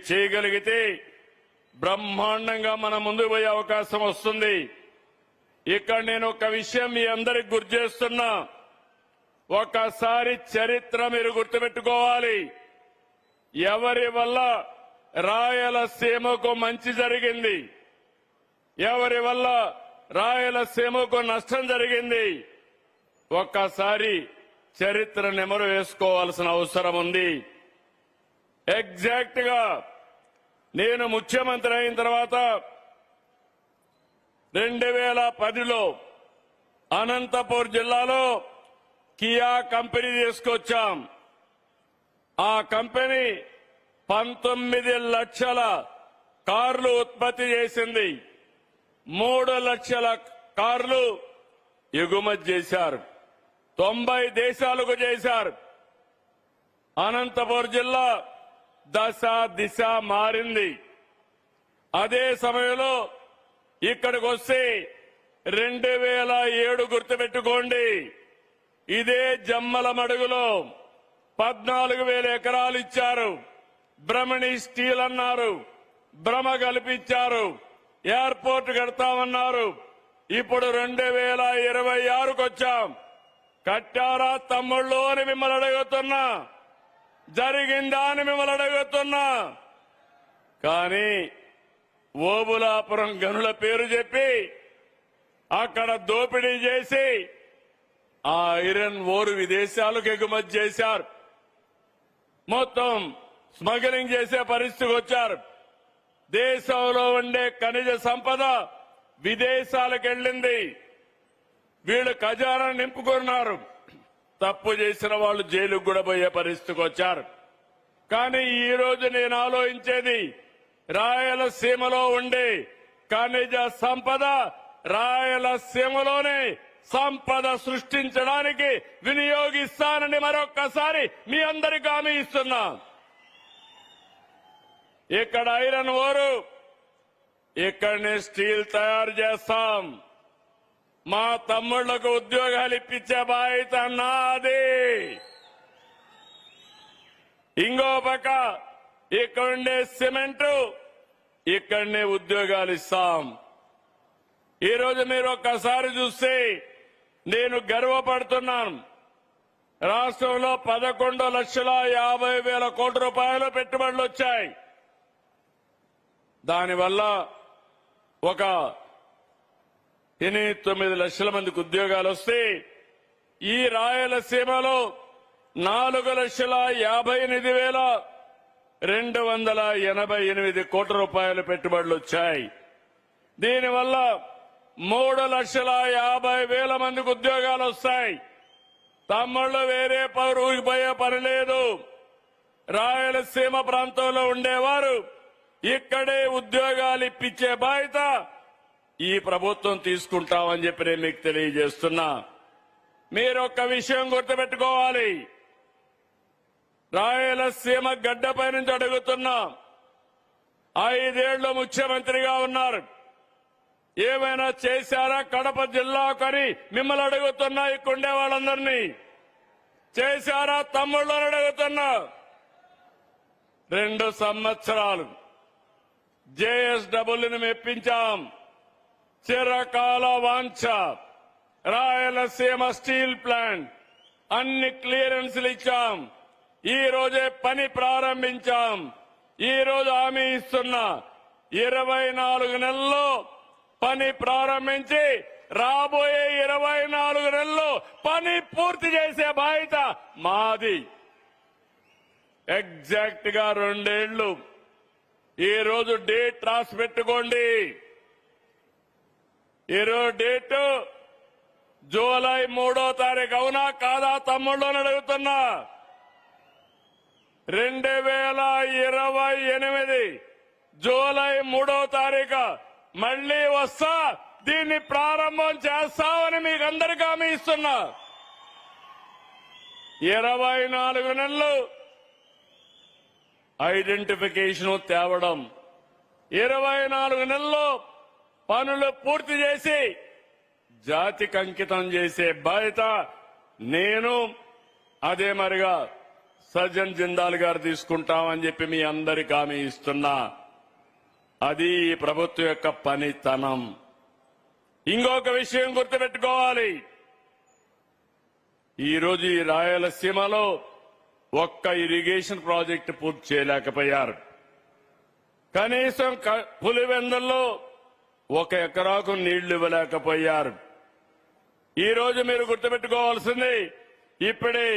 చేయగలిగితే బ్రహ్మాండంగా మన ముందు పోయే అవకాశం వస్తుంది. ఇక్కడ నేను ఒక విషయం మీ అందరికి గుర్తు చేస్తున్నా. ఒకసారి చరిత్ర మీరు గుర్తుపెట్టుకోవాలి. ఎవరి వల్ల రాయలసీమకు మంచి జరిగింది, ఎవరి వల్ల రాయలసీమకు నష్టం జరిగింది, ఒక్కసారి చరిత్ర నెమరు వేసుకోవాల్సిన అవసరం ఉంది. ఎగ్జాక్ట్ గా నేను ముఖ్యమంత్రి అయిన తర్వాత 2010లో అనంతపూర్ జిల్లాలో కియా కంపెనీ తీసుకొచ్చాం. ఆ కంపెనీ 19 లక్షల కార్లు ఉత్పత్తి చేసింది. 3 లక్షల కార్లు ఎగుమతి చేశారు. 90 దేశాలకు చేశారు. అనంతపూర్ జిల్లా దశ దిశ మారింది. అదే సమయంలో ఇక్కడికి వస్తే 2007 గుర్తుపెట్టుకోండి. ఇదే జమ్మల మడుగులో 14,000 ఎకరాలు ఇచ్చారు. బ్రహ్మణి స్టీల్ అన్నారు, భ్రమ కల్పించారు, ఎయిర్పోర్ట్ కడతామన్నారు. ఇప్పుడు 2026కు వచ్చాం. కట్టారా తమ్ముళ్ళు అని మిమ్మల్ని అడుగుతున్నా, జరిగిందా అని మిమ్మల్ని అడుగుతున్నా. కానీ ఓబులాపురం గనుల పేరు చెప్పి అక్కడ దోపిడీ చేసి ఆ ఐరన్ ఓరు విదేశాలకు ఎగుమతి చేశారు. మొత్తం స్మగ్లింగ్ చేసే పరిస్థితికి వచ్చారు. దేశంలో ఉండే ఖనిజ సంపద విదేశాలకు వెళ్ళింది. వీళ్ళు ఖజానా నింపుకున్నారు. తప్పు చేసిన వాళ్ళు జైలుకు కూడా పోయే పరిస్థితికి వచ్చారు. కానీ ఈ రోజు నేను ఆలోచించేది, రాయలసీమలో ఉండే ఖనిజ సంపద రాయలసీమలోనే సంపద సృష్టించడానికి వినియోగిస్తానని మరొక్కసారి మీ అందరికీ హామీ ఇస్తున్నా. ఇక్కడ ఐరన్ ఓరు, ఇక్కడనే స్టీల్ తయారు చేస్తాం. మా తమ్ముళ్లకు ఉద్యోగాలు ఇప్పించే బాధ్యత నాది. ఇంకో పక్క ఇక్కడుండే సిమెంటు, ఇక్కడనే ఉద్యోగాలు ఇస్తాం. ఈరోజు మీరు ఒక్కసారి చూస్తే నేను గర్వపడుతున్నాను. రాష్ట్రంలో 11,50,000 కోట్ల రూపాయలు పెట్టుబడులు వచ్చాయి. దానివల్ల ఒక 8-9 లక్షల మందికి ఉద్యోగాలు వస్తే ఈ రాయలసీమలో 4,58,288 కోట్ల రూపాయలు పెట్టుబడులు వచ్చాయి. దీనివల్ల 3,50,000 మందికి ఉద్యోగాలు వస్తాయి. తమ్ముళ్ళు వేరే ఊరికి పోయే పని లేదు. రాయలసీమ ప్రాంతంలో ఉండేవారు ఇక్కడే ఉద్యోగాలు ఇప్పించే బాధ్యత ఈ ప్రభుత్వం తీసుకుంటామని చెప్పి నేను మీకు తెలియజేస్తున్నా. మీరు ఒక్క విషయం గుర్తుపెట్టుకోవాలి. రాయలసీమ గడ్డపై నుంచి అడుగుతున్నా. 5 ఏళ్లు ముఖ్యమంత్రిగా ఉన్నారు. ఏమైనా చేశారా కడప జిల్లాకని మిమ్మల్ని అడుగుతున్నా. ఇక్కడుండే వాళ్ళందరినీ చేశారా తమ్ముళ్ళని అడుగుతున్నా. 2 సంవత్సరాలు జేఎస్డబ్ల్యూని మెప్పించాం. చిరకాల వాంఛ రాయలసీమ స్టీల్ ప్లాంట్ అన్ని క్లియరెన్స్లు ఇచ్చాం. ఈ రోజే పని ప్రారంభించాం. ఈ రోజు హామీ ఇస్తున్నా, 24 నెలల్లో పని ప్రారంభించి రాబోయే 24 నెలల్లో పని పూర్తి చేసే బాధ్యత మాది. ఎగ్జాక్ట్ గా 2 ఏళ్లు. ఈ రోజు డేట్ రాసి పెట్టుకోండి. ఈరోజు డేట్ జూలై 3వ తారీఖు. అవునా కాదా తమ్ముళ్ళు అని అడుగుతున్నా. 2028 జూలై 3వ తారీఖు మళ్లీ వస్తా, దీన్ని ప్రారంభం చేస్తామని మీకు అందరికీ హామీ ఇస్తున్నా. 24 నెలలు ఐడెంటిఫికేషన్ తేవడం, 24 నెలల్లో పనులు పూర్తి చేసి జాతికి అంకితం చేసే బాధ్యత నేను, అదే మరిగా సజ్జన్ జిందాల్ గారు తీసుకుంటామని చెప్పి మీ అందరికి హామీ ఇస్తున్నా. అది ఈ ప్రభుత్వం యొక్క పనితనం. ఇంకొక విషయం గుర్తుపెట్టుకోవాలి. ఈరోజు ఈ రాయలసీమలో ఒక్క ఇరిగేషన్ ప్రాజెక్టు పూర్తి చేయలేకపోయారు. కనీసం పులివెందుల్లో 1 ఎకరాకు నీళ్లు ఇవ్వలేకపోయారు. ఈ రోజు మీరు గుర్తుపెట్టుకోవాల్సింది ఇప్పుడే